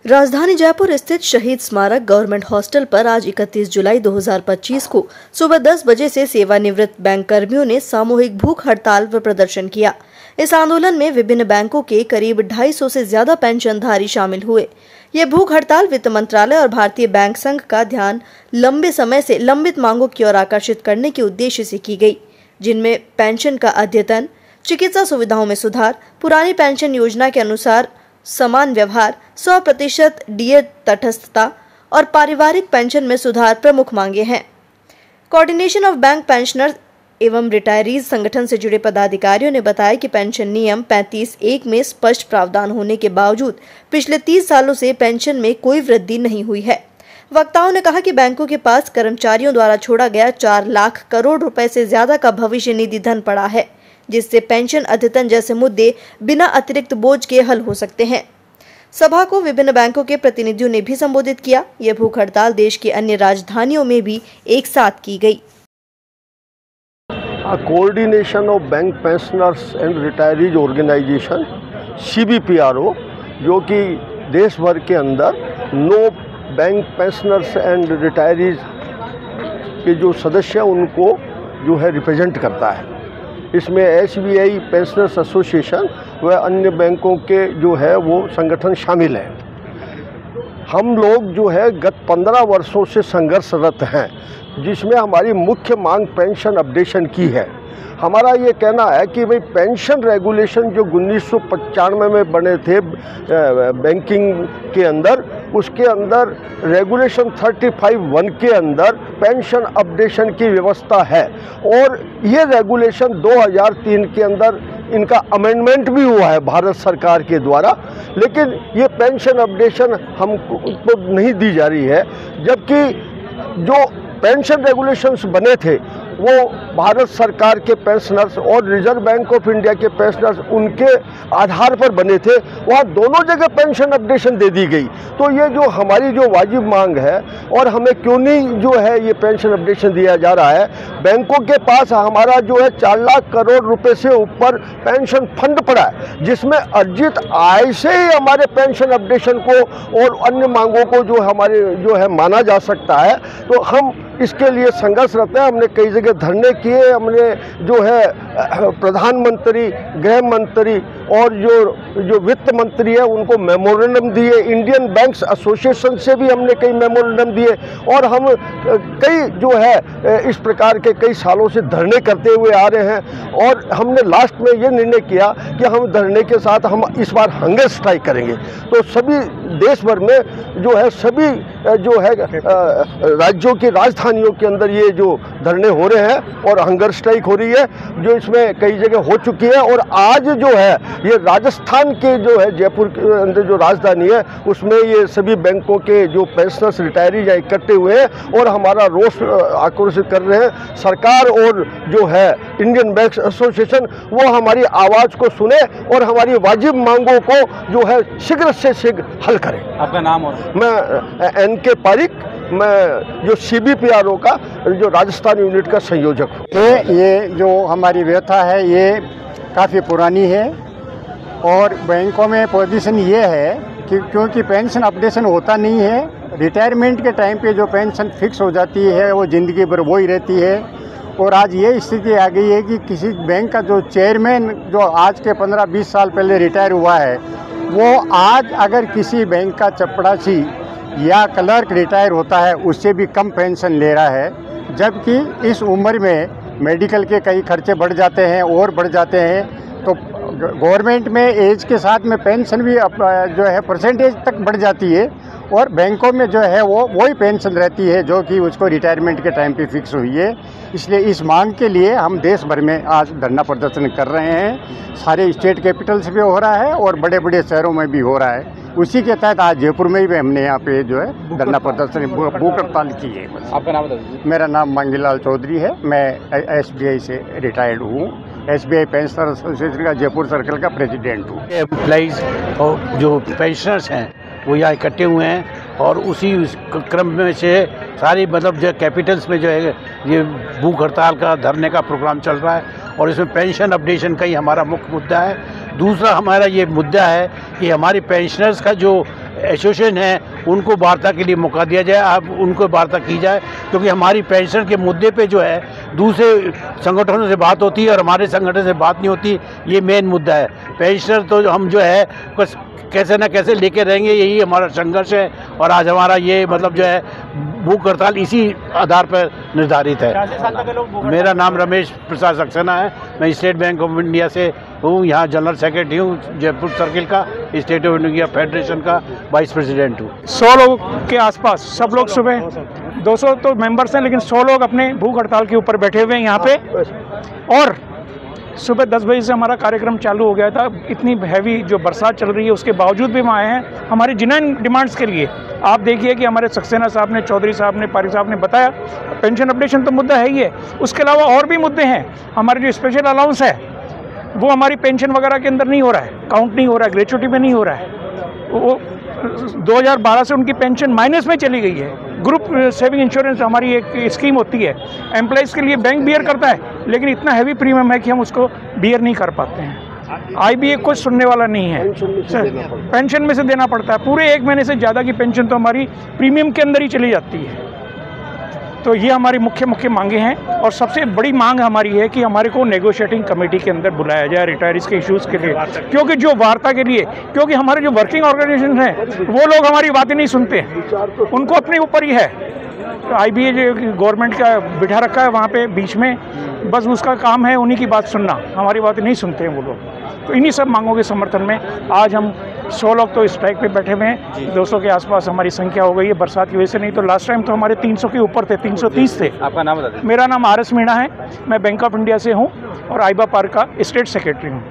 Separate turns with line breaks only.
राजधानी जयपुर स्थित शहीद स्मारक गवर्नमेंट हॉस्टल पर आज 31 जुलाई 2025 को सुबह 10 बजे से सेवानिवृत्त बैंक कर्मियों ने सामूहिक भूख हड़ताल व प्रदर्शन किया। इस आंदोलन में विभिन्न बैंकों के करीब 250 से ज्यादा पेंशनधारी शामिल हुए। ये भूख हड़ताल वित्त मंत्रालय और भारतीय बैंक संघ का ध्यान लंबे समय से लंबित मांगों की ओर आकर्षित करने के उद्देश्य से की गई, जिनमें पेंशन का अद्यतन, चिकित्सा सुविधाओं में सुधार, पुरानी पेंशन योजना के अनुसार समान व्यवहार, 100% डीए तटस्थता और पारिवारिक पेंशन में सुधार प्रमुख मांगे हैं। कोऑर्डिनेशन ऑफ बैंक पेंशनर्स एवं रिटायरीज संगठन से जुड़े पदाधिकारियों ने बताया कि पेंशन नियम 35(1) में स्पष्ट प्रावधान होने के बावजूद पिछले 30 सालों से पेंशन में कोई वृद्धि नहीं हुई है। वक्ताओं ने कहा कि बैंकों के पास कर्मचारियों द्वारा छोड़ा गया 4 लाख करोड़ रुपए से ज्यादा का भविष्य निधि धन पड़ा है, जिससे पेंशन अद्यतन जैसे मुद्दे बिना अतिरिक्त बोझ के हल हो सकते हैं। सभा को विभिन्न बैंकों के प्रतिनिधियों ने भी संबोधित किया। यह भूख हड़ताल देश की अन्य राजधानियों में भी एक साथ की गई।
Coordination of bank pensioners and retirees organisation CBPRO, जो कि देश भर के अंदर नो बैंक पेंशनर्स एंड रिटायरीज के जो सदस्य हैं उनको जो है रिप्रेजेंट करता है। इसमें SBI पेंशनर्स एसोसिएशन व अन्य बैंकों के जो है वो संगठन शामिल हैं। हम लोग जो है गत 15 वर्षों से संघर्षरत हैं, जिसमें हमारी मुख्य मांग पेंशन अपडेशन की है। हमारा ये कहना है कि भाई पेंशन रेगुलेशन जो 1995 में बने थे बैंकिंग के अंदर, उसके अंदर रेगुलेशन 35(1) के अंदर पेंशन अपडेशन की व्यवस्था है और ये रेगुलेशन 2003 के अंदर इनका अमेंडमेंट भी हुआ है भारत सरकार के द्वारा, लेकिन ये पेंशन अपडेशन हमको नहीं दी जा रही है। जबकि जो पेंशन रेगुलेशंस बने थे वो भारत सरकार के पेंशनर्स और रिजर्व बैंक ऑफ इंडिया के पेंशनर्स उनके आधार पर बने थे, वहाँ दोनों जगह पेंशन अपडेशन दे दी गई। तो ये जो हमारी जो वाजिब मांग है और हमें क्यों नहीं जो है ये पेंशन अपडेशन दिया जा रहा है। बैंकों के पास हमारा जो है 4 लाख करोड़ रुपए से ऊपर पेंशन फंड पड़ा है, जिसमें अर्जित आय से ही हमारे पेंशन अपडेशन को और अन्य मांगों को जो हमारे जो है माना जा सकता है। तो हम इसके लिए संघर्षरत हैं। हमने कई जगह धरने किए, हमने जो है प्रधानमंत्री, गृह मंत्री और जो वित्त मंत्री है उनको मेमोरेंडम दिए, इंडियन बैंक्स एसोसिएशन से भी हमने कई मेमोरेंडम दिए और हम कई जो है इस प्रकार के कई सालों से धरने करते हुए आ रहे हैं। और हमने लास्ट में ये निर्णय किया कि हम धरने के साथ हम इस बार हंगर स्ट्राइक करेंगे। तो सभी देश भर में जो है सभी जो है राज्यों की राजधानियों के अंदर ये जो धरने हो रहे हैं और हंगर स्ट्राइक हो रही है, जो इसमें कई जगह हो चुकी है। और आज जो है ये राजस्थान के जो है जयपुर के अंदर जो राजधानी है उसमें ये सभी बैंकों के जो पेंशनर्स रिटायरीज इकट्ठे हुए हैं और हमारा रोष आक्रोशित कर रहे हैं। सरकार और जो है इंडियन बैंक्स एसोसिएशन वो हमारी आवाज़ को सुने और हमारी वाजिब मांगों को जो है शीघ्र से शीघ्र हल करें।
आपका नाम? और
मैं NK पारिक, मैं जो CBPRO का जो राजस्थान यूनिट का संयोजक हूँ।
ये जो हमारी व्यथा है ये काफ़ी पुरानी है और बैंकों में पोजीशन ये है कि क्योंकि पेंशन अपडेशन होता नहीं है, रिटायरमेंट के टाइम पे जो पेंशन फिक्स हो जाती है वो ज़िंदगी भर वो ही रहती है। और आज ये स्थिति आ गई है कि किसी बैंक का जो चेयरमैन जो आज के 15-20 साल पहले रिटायर हुआ है, वो आज अगर किसी बैंक का चपड़ासी या क्लर्क रिटायर होता है उससे भी कम पेंशन ले रहा है। जबकि इस उम्र में मेडिकल के कई खर्चे बढ़ जाते हैं और बढ़ जाते हैं, तो गवर्नमेंट में एज के साथ में पेंशन भी जो है परसेंटेज तक बढ़ जाती है और बैंकों में जो है वो वही पेंशन रहती है जो कि उसको रिटायरमेंट के टाइम पे फिक्स हुई है। इसलिए इस मांग के लिए हम देश भर में आज धरना प्रदर्शन कर रहे हैं। सारे स्टेट कैपिटल्स में हो रहा है और बड़े बड़े शहरों में भी हो रहा है। उसी के तहत आज जयपुर में भी हमने यहाँ पे जो है धरना प्रदर्शन भूख हड़ताल की है।
आपका नाम बता दीजिए।
मेरा नाम मंगीलाल चौधरी है, मैं SBI से रिटायर्ड हूँ, SBI पेंशनर एसोसिएशन का जयपुर सर्कल का प्रेसिडेंट हूँ।
एम्प्लॉइज़ और जो पेंशनर्स हैं वो यहाँ इकट्ठे हुए हैं और उसी क्रम में से सारी मतलब जो कैपिटल्स में जो है ये भूख हड़ताल का धरने का प्रोग्राम चल रहा है और इसमें पेंशन अपडेशन का ही हमारा मुख्य मुद्दा है। दूसरा हमारा ये मुद्दा है कि हमारी पेंशनर्स का जो एसोसिएशन हैं उनको वार्ता के लिए मौका दिया जाए, अब उनको वार्ता की जाए, क्योंकि हमारी पेंशन के मुद्दे पे जो है दूसरे संगठनों से बात होती है और हमारे संगठन से बात नहीं होती। ये मेन मुद्दा है। पेंशनर तो हम जो है कुछ कैसे ना कैसे लेके रहेंगे, यही हमारा संघर्ष है। और आज हमारा ये मतलब जो है भूख हड़ताल इसी आधार पर निर्धारित है। मेरा नाम रमेश प्रसाद सक्सेना है, मैं स्टेट बैंक ऑफ इंडिया से हूँ, यहाँ जनरल सेक्रेटरी हूँ, जयपुर सर्किल का, स्टेट ऑफ इंडिया फेडरेशन का वाइस प्रेसिडेंट हूँ।
100 लोग के आसपास, सब लोग सुबह 200 तो मेंबर्स हैं, लेकिन 100 लोग अपने भूख हड़ताल के ऊपर बैठे हुए हैं यहाँ पे। और सुबह 10 बजे से हमारा कार्यक्रम चालू हो गया था। इतनी हैवी जो बरसात चल रही है उसके बावजूद भी हम आए हैं हमारी जिन डिमांड्स के लिए। आप देखिए कि हमारे सक्सेना साहब ने, चौधरी साहब ने, पारिक साहब ने बताया, पेंशन अपडेशन तो मुद्दा है ही है, उसके अलावा और भी मुद्दे हैं। हमारे जो स्पेशल अलाउंस है वो हमारी पेंशन वगैरह के अंदर नहीं हो रहा है, काउंट नहीं हो रहा है, ग्रेचुइटी में नहीं हो रहा है। वो 2012 से उनकी पेंशन माइनस में चली गई है। ग्रुप सेविंग इंश्योरेंस हमारी एक स्कीम होती है, एम्प्लॉइज़ के लिए बैंक बियर करता है, लेकिन इतना हैवी प्रीमियम है कि हम उसको बियर नहीं कर पाते हैं। IBA कुछ सुनने वाला नहीं है, पेंशन में से देना पड़ता है। पूरे 1 महीने से ज़्यादा की पेंशन तो हमारी प्रीमियम के अंदर ही चली जाती है। तो ये हमारी मुख्य मांगे हैं। और सबसे बड़ी मांग हमारी है कि हमारे को नेगोशिएटिंग कमेटी के अंदर बुलाया जाए रिटायरीज के इश्यूज़ के लिए, क्योंकि जो वार्ता के लिए, क्योंकि हमारे जो वर्किंग ऑर्गेनाइजेशन हैं वो लोग हमारी बातें नहीं सुनते, उनको अपने ऊपर ही है। तो IBA जो गवर्नमेंट का बिठा रखा है वहाँ पे बीच में, बस उसका काम है उन्हीं की बात सुनना, हमारी बातें नहीं सुनते हैं वो लोग। तो इन्हीं सब मांगों के समर्थन में आज हम 100 लोग तो स्ट्राइक पे बैठे हुए हैं। 200 के आसपास हमारी संख्या हो गई है बरसात की वजह से, नहीं तो लास्ट टाइम तो हमारे 300 के ऊपर थे, 330 थे।
आपका नाम बता दीजिए।
मेरा नाम RS मीणा है, मैं बैंक ऑफ इंडिया से हूँ और आइबा पार्क का स्टेट सेक्रेटरी हूँ।